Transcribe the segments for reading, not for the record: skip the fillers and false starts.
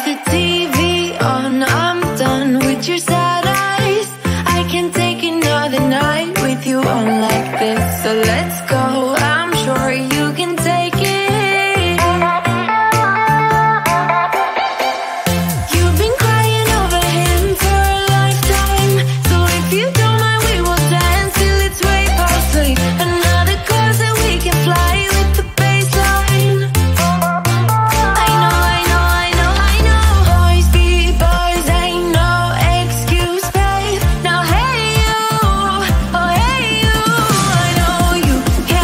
Leave the TV on, I'm done with your sad eyes. I can't take another night with you on like this. So let's go, I'm sure you can take it. You've been crying over him for a lifetime. So if you don't mind, we will dance till it's way past late. Another course that we can fly with the baseline. I know, I know, I know, I know. Boys be boys, ain't no excuse, babe. Now hey you, oh hey you, I know you can't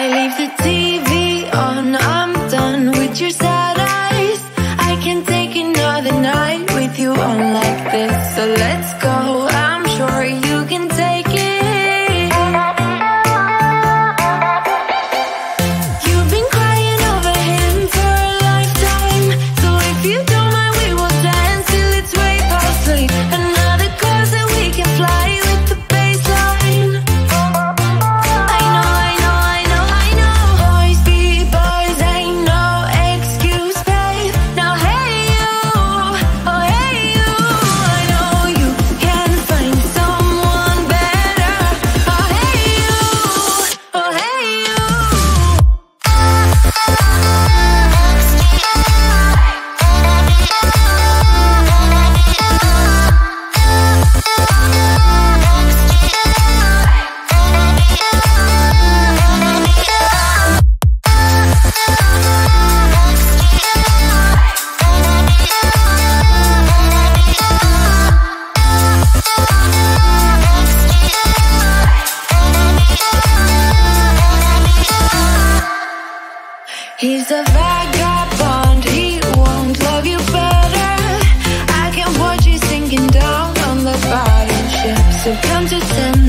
I leave the TV on, I'm done with your sad eyes. I can't take another night with you on like this. So let's go, I'm sure you can take it. You've been crying over him for a lifetime. So if you don't mind, we will dance till it's way past late. Another course that we can fly with the baseline. I know, I know, I know, I know. Boys be boys, ain't no excuse, babe. Now hey you, oh hey you. I know you can find someone better. Oh hey you, oh hey you. He's a vagabond, he won't love you better. I can watch you sinking down on the bottom ship. So count to 10